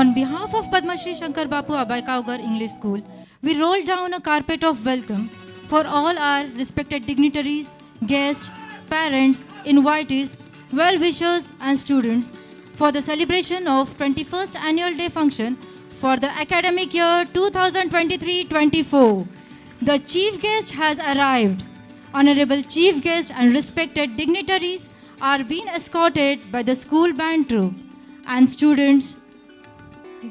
On behalf of Padma Shri Shankar Bapu Abaikaugar English School, we roll down a carpet of welcome for all our respected dignitaries, guests, parents, invitees, well-wishers and students for the celebration of 21st Annual Day function for the academic year 2023-24. The chief guest has arrived. Honorable chief guest and respected dignitaries are being escorted by the school band troupe and students.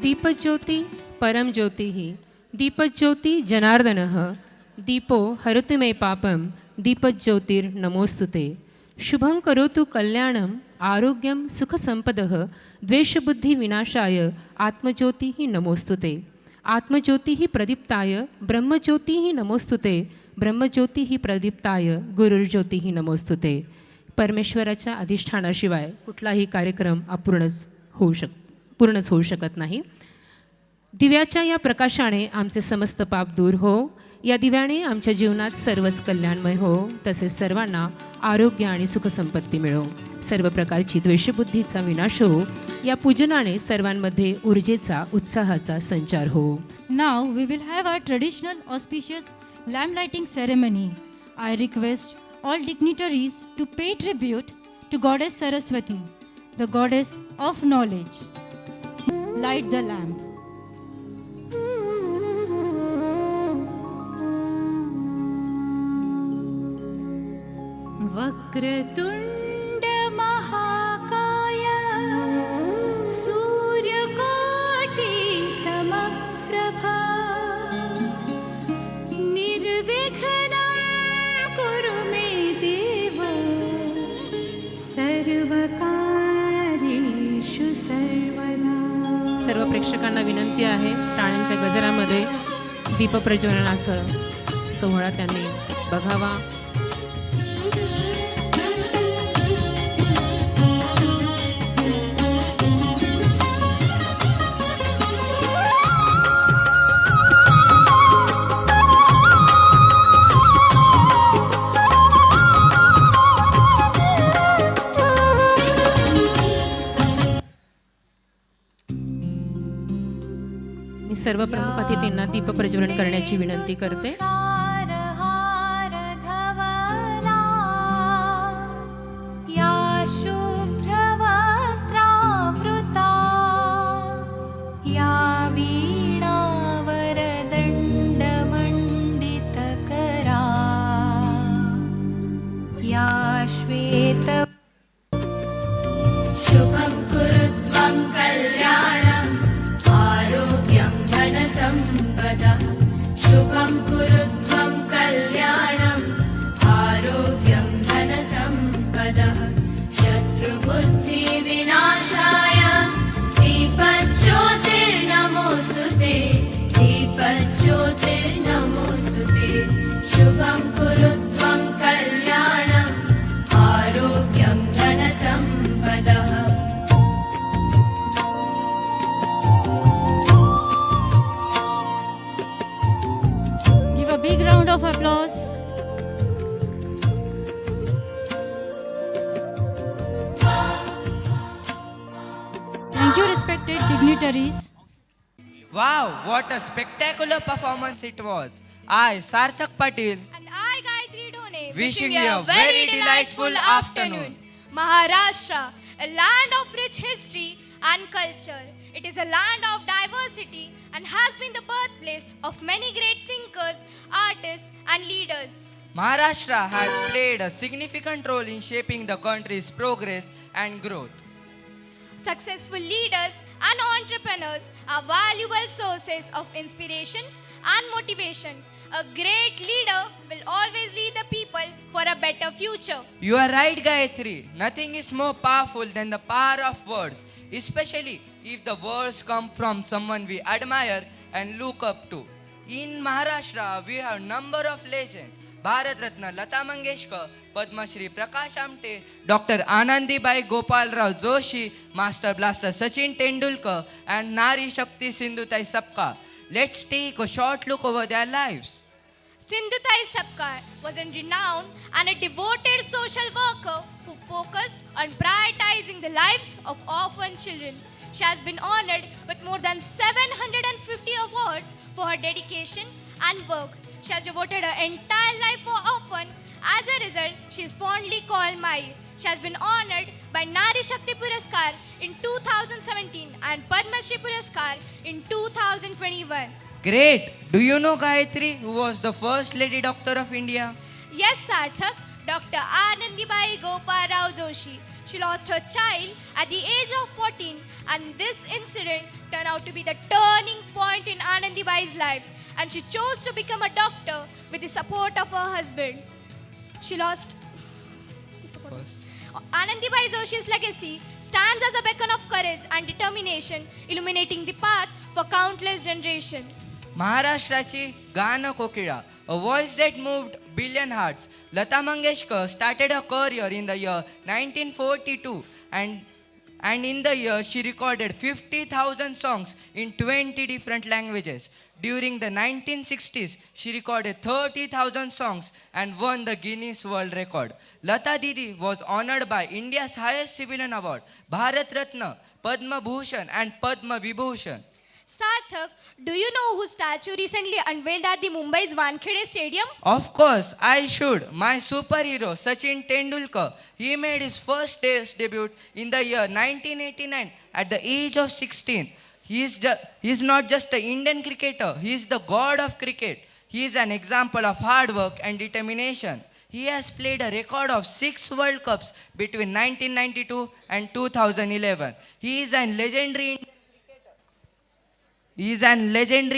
Deepjyoti परम ज्योतिः दीपज्योति जनार्दनः दीपो हरति मे पापं दीपज्योतिर्नमोस्तुते शुभं करोतु कल्याणं आरोग्यं सुखसंपदः द्वेषबुद्धिविनाशाय आत्मज्योतिः नमोस्तुते आत्मज्योतिः प्रदीप्ताय ब्रह्मज्योतिः नमोस्तुते ब्रह्मज्योतिः प्रदीप्ताय गुरुर्ज्योतिः नमोस्तुते. परमेश्वराच्या अधिष्ठानाशिवाय कुठलाही कार्यक्रम पूर्णच होऊ शकत नाही. दिव्याच्या या प्रकाशाने आमचे समस्त पाप दूर हो. या दिव्याने आमच्या जीवनात सर्वच कल्याणमय हो. तसेच सर्वांना आरोग्य आणि सुखसंपत्ती मिळो. सर्व प्रकारची द्वेषबुद्धीचा विनाश हो. या पूजनाने सर्वांमध्ये ऊर्जेचा उत्साहाचा संचार हो. Now we will have our traditional auspicious lamp lighting ceremony. I request all dignitaries to pay tribute to Goddess Saraswati, the goddess of knowledge. Light the lamp. वक्रतुण्ड महाकाय सूर्यकोटि समप्रभा निर्विघ्नं कुरु मे देव सर्वकार्येषु सर्वदा. सर्व प्रेक्षकांना विनंती आहे, टाळ्यांच्या गजरामध्ये दीपप्रज्वलनाचा सोहळा त्यांनी बघावा. मी सर्व प्रमुख अतिथींना दीपप्रज्वलन करण्याची विनंती करते. या शुभ्रवस्त्रावृता या वीणावरदण्डमण्डितकरा या श्वेत शुभं कुरुत्वं कल्याणम् आरोग्यं धनसम्पदः शुभं कुरुत्वं कल्याणम् आरोग्यं धनसम्पदः शत्रुबुद्धिविनाशाय दीपज्योतिर्नमोऽस्तुते दीपज्योतिर्नमोऽस्तुते शुभं कुरुत्वं कल्याणम् आरोग्यं धनसम्पदः. Give a big round of applause. Thank you, respected dignitaries. Wow, what a spectacular performance it was. I, Sarthak Patil, And I, Gayatri Dhone, wishing you a very delightful afternoon. Maharashtra, a land of rich history and culture. It is a land of diversity and has been the birthplace of many great thinkers, artists, and leaders. Maharashtra has played a significant role in shaping the country's progress and growth. Successful leaders and entrepreneurs are valuable sources of inspiration and motivation. A great leader will always lead the people for a better future. You are right, Gayatri. Nothing is more powerful than the power of words, especially if the words come from someone we admire and look up to. In Maharashtra, we have a number of legends. Bharat Ratna Lata Mangeshkar, Padma Shri Prakash Amte, Dr. Anandibai Gopal Rao Joshi, Master Blaster Sachin Tendulkar, and Nari Shakti Sindhutai Sapka. Let's take a short look over their lives. Sindhutai Sapkar was a renowned and a devoted social worker who focused on prioritizing the lives of orphan children. she has been honored with more than 750 awards for her dedication and work. She has devoted her entire life for orphan. As a result, she is fondly called Mai. She has been honored by Nari Shakti Puraskar in 2017 and Padma Shri Puraskar in 2021. Great! Do you know Gayatri, who was the first lady doctor of India? Yes, Sarthak, Dr. Anandibai Gopal Rao Joshi. She lost her child at the age of 14, and this incident turned out to be the turning point in Anandibai's life, and she chose to become a doctor with the support of her husband. She lost the support. Anandibai Joshi's legacy stands as a beacon of courage and determination, illuminating the path for countless generations. Maharashtraची Gana Kokila, a voice that moved billion hearts. Lata Mangeshkar started her career in the year 1942 and in the year she recorded 50,000 songs in 20 different languages. During the 1960s, she recorded 30,000 songs and won the Guinness World Record. Lata Didi was honored by India's highest civilian award, Bharat Ratna, Padma Bhushan and Padma Vibhushan. Sarthak, do you know whose statue recently unveiled at the Mumbai's Wankhede Stadium? Of course, I should. My superhero, Sachin Tendulkar. He made his first test debut in the year 1989 at the age of 16. He is not just an Indian cricketer, he is the god of cricket. He is an example of hard work and determination. He has played a record of 6 World Cups between 1992 and 2011. He is an legendary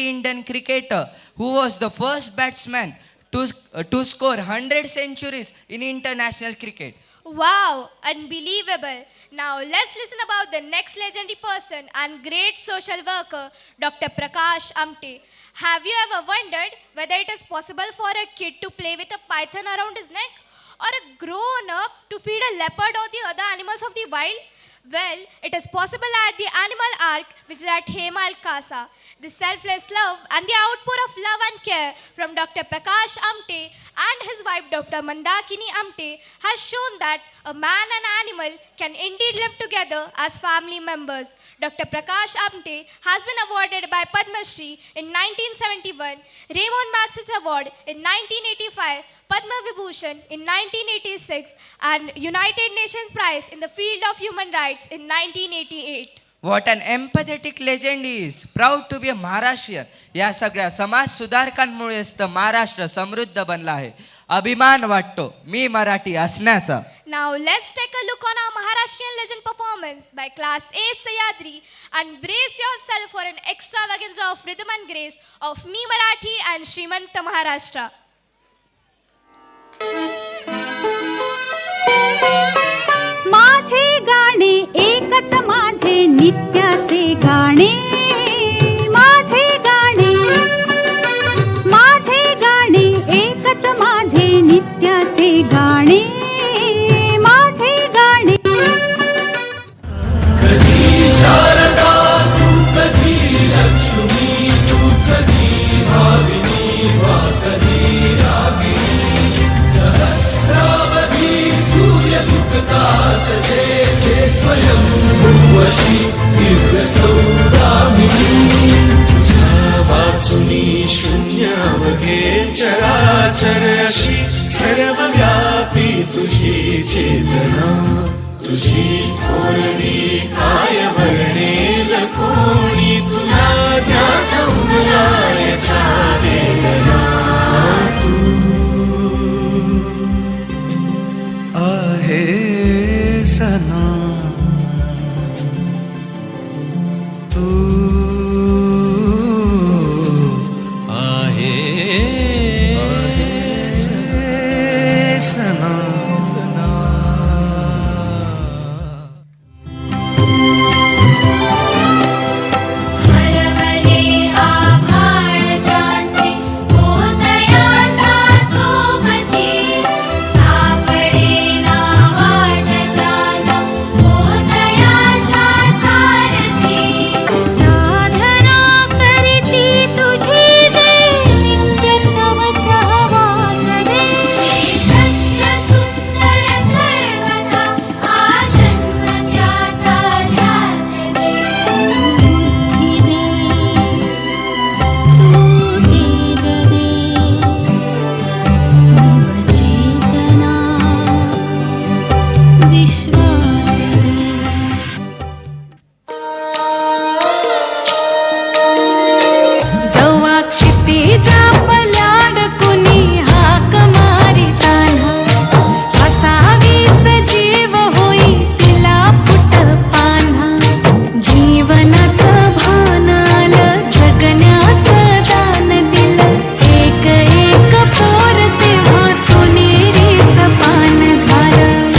Indian cricketer who was the first batsman to score 100 centuries in international cricket. Wow, unbelievable. Now let's listen about the next legendary person and great social worker, Dr. Prakash Amte. Have you ever wondered whether it is possible for a kid to play with a python around his neck? Or a grown-up to feed a leopard or the other animals of the wild? Well, it is possible at the Animal Ark, which is at Hemal Kasa. The selfless love and the outpour of love and care from Dr. Prakash Amte and his wife Dr. Mandakini Amte has shown that a man and animal can indeed live together as family members. Dr. Prakash Amte has been awarded by Padma Shri in 1971, Raymond Magsaysay Award in 1985, Padma Vibhushan in 1986, and United Nations Prize in the field of human rights in 1988. What an empathetic legend he is. Proud to be a Maharashtrian. या सगळ्या समाज सुधारकांमुळेच तर महाराष्ट्र समृद्ध बनला आहे. अभिमान वाटतो मी मराठी असण्याचा. Now let's take a look on our Maharashtrian legend performance by Class 8 Sayadri and brace yourself for an extravaganza of rhythm and grace of Me Marathi and Shrimanta Maharashtra. माझे गाणे एकच माझे नित्याचे गाणे माझे गाणे एकच माझे नित्याचे गाणे माझे गाणे कधी शारदा तू कधी लक्ष्मी तू कधी भाविनी वा कधी रागिणी सहस्रावधी सूर्य झुकतात जे स्वयं भूवशी दिव्य सौदामिनी तुझ्या वाचुनी शून्य अवघे चराचर अशी सर्वव्यापी तुझी चेतना तुझी थोरवी काय वर्णेल कोणी तुला ज्ञात उमरायच्या वेदना तू आहे सना तू आहे सना हरवले आभाळाचे उदयाचा सोबती सापडेना वाटचाल विश्वास जवा क्षितिजा पल्याड कुणी हाक मारिताना असावी सजीव होई तिला फुट पान्हा जीवनाचं भान आलं जगण्याचं दान दिलं एक एक पोर तेव्हा सोनेरी सपान झालं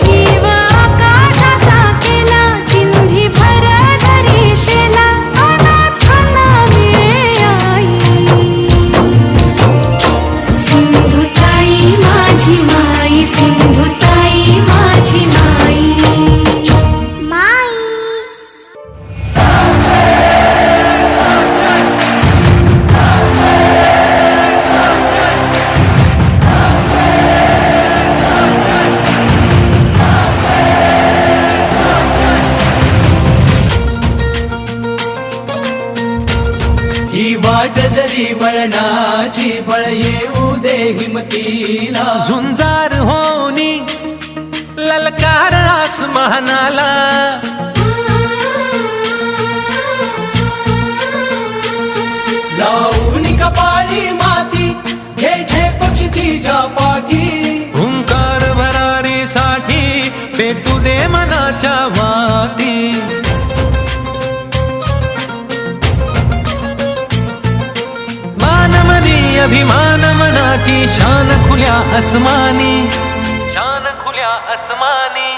जीव आकाशाचा केला चिंधी भर धरीशेला अनाथांना मिळे आई सिंधुताई माझी माई सिंधुताई माझी माई ही वाट जरी वळणाची बळ येऊ दे हिमतीला झुंजार होनी ललकार आसमानाला लावून कपाळी माती घे पक्षी तिच्या पाठी हुंकार भरारीसाठी पेटू दे मनाच्या वाती मानमनी अभिमान मनाची शान खुल्या अस्मानी शान खुल्या अस्मानी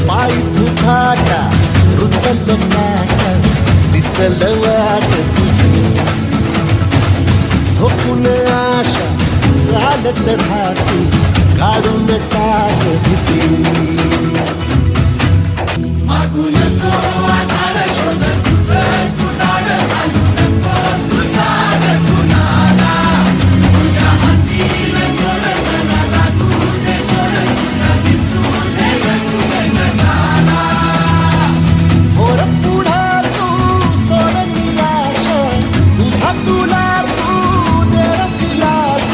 पायी तुझाटा रुतल नाट दिसल वाट तुझी झोपून आशा चालत राहती काढून टाक भीती मागू नको आधार शोध तुझं कुणाला घालू नको तुझार कुणाला तुझ्या हाती रंगोळ चला लागू दे जोड तुझा दिसू दे रंगनाला होर पुढा तू सोड निराश तुझा तुला तू दे दिलास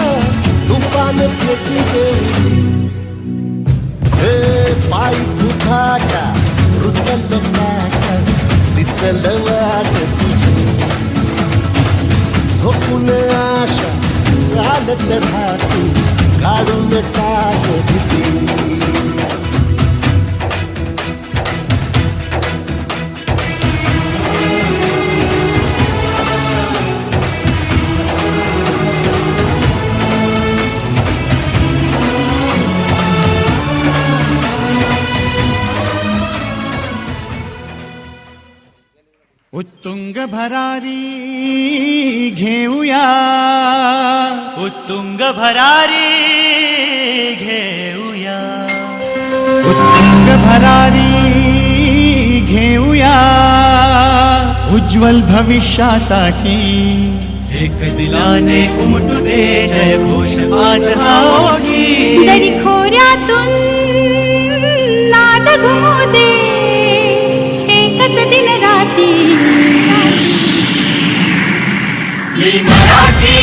तुफान पेटी दे हे पायी तुझाटा रुतल नाट दिसल वाट तुझी झोपून आशा चालत राहती काढून टाक भीती उत्तुंग भरारी घेऊया उत्तुंग भरारी घेऊया उत्तुंग भरारी घेऊया उज्ज्वल भविष्यासाठी एक दिलाने उमटू दे जय घोष आज हा ओठी दरी खोऱ्यातून नाद घुमू दे एकच दिन राती मी मराठी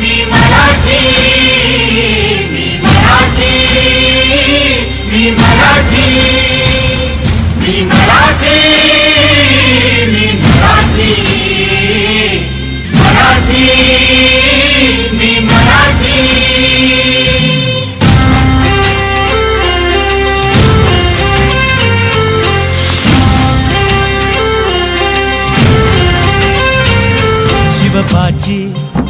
मी मराठी मी मराठी मी मराठी मी मराठी मी मराठी मराठी मी मराठी शिवबाची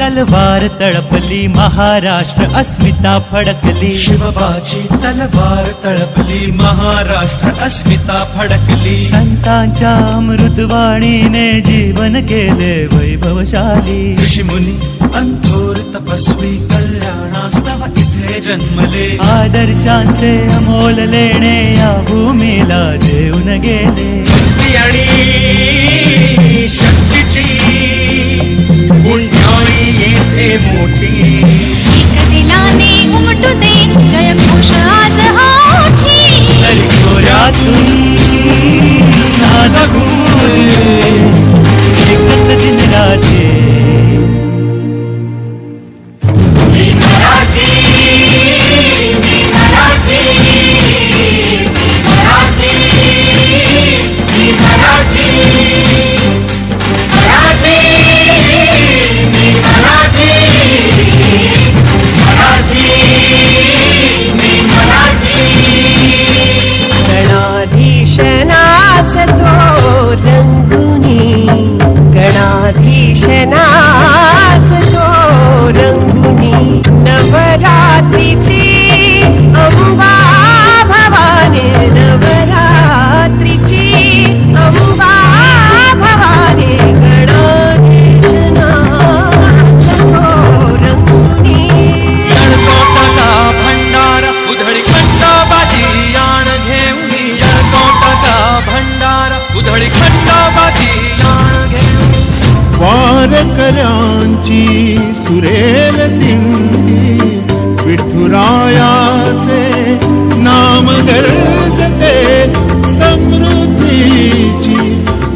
तलवार तळपली महाराष्ट्र अस्मिता फडकली शिवबाची तलवार तळपली महाराष्ट्र अस्मिता फडकली संतांच्या अमृतवाणीने जीवन केले वैभवशाली ऋषीमुनी अंथोर तपस्वी कल्याणास्तव इथे जन्मले आदर्शांचे अमोल लेणे या भूमीला देऊन गेले शक्ती आणि शक्तीची उंचाई येथे मोठी एक दिलाने उमटू दे जय घोष आज हा ओठी तरी खोऱ्यातून नाद घुमले एकच दिन राजे मी मराठी मी मराठी मी मराठी मी मराठी मराठी मी मराठी मराठी मी मराठी गणाधीशनाच तो रंगुनी गणाधीशनाच तो रंगुनी नवरात्रीची अंबा भवानी नवरात्रीची अंबा भवानी गणाधीशनाच तो रंगुनी यळकोटाचा भंडार उधळी खंडोबाची याण घेऊन यळकोटाचा भंडार उधळी खंडोबाची याण घेऊन वारकऱ्यांची सुरेल दिंडी विठुरायाचे नाम गर्जते समृद्धीची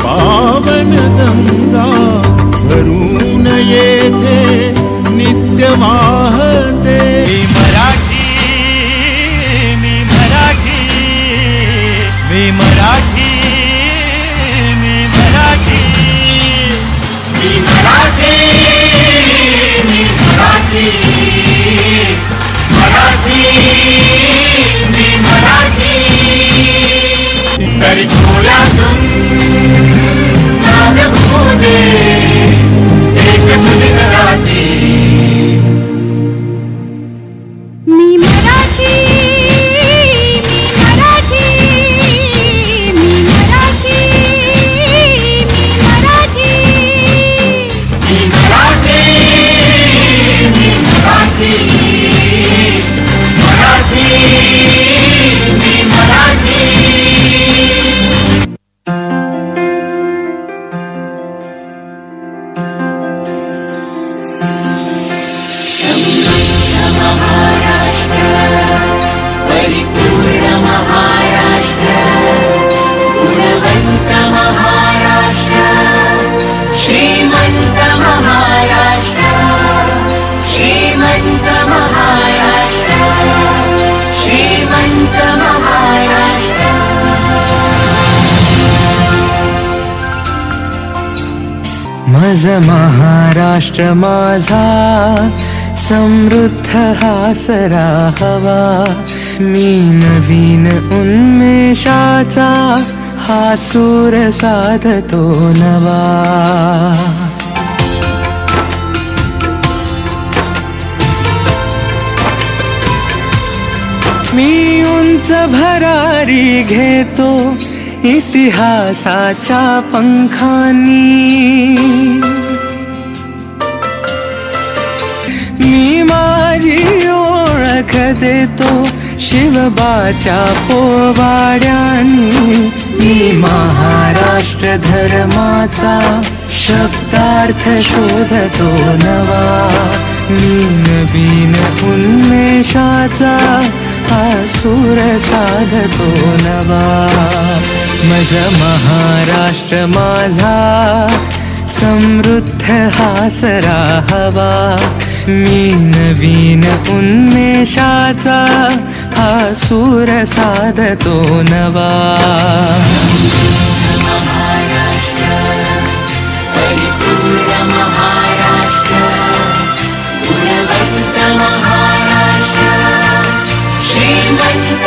पावन गंगा भरून येथे नित्य वाहते मी मराठी मी मराठी मी मराठी मी मराठी मी मराठी मी मराठी मराठी मी मराठी तरी खोऱ्यातून नाद घुमू दे एकच दिन रात्री मी मराठी मी मराठी मी मराठी मी मराठी मी मराठी मी मराठी मराठी मी मराठी परिपूर्ण महाराष्ट्र गुणवंत महाराष्ट्र श्रीमंत महाराष्ट्र श्रीमंत महाराष्ट्र श्रीमंत महाराष्ट्र मज महाराष्ट्र माझा समृद्ध हासरा हवा मी नवीन उन्मेषाचा हा सूर साधतो नवा मी उंच भरारी घेतो इतिहासाच्या पंखानी मी माझी ओळख देतो शिवबाच्या पोवाड्यानी मी महाराष्ट्र धर्माचा शब्दार्थ शोधतो नवा मी नवीन उन्मेषाचा हा सूर साधतो नवा मज महाराष्ट्र माझा समृद्ध हासरा हवा मी नवीन उन्मेषाचा हा सूर साधतो नवा महाराष्ट्र परिपूर्ण महाराष्ट्र गुणवंत महाराष्ट्र श्रीमंत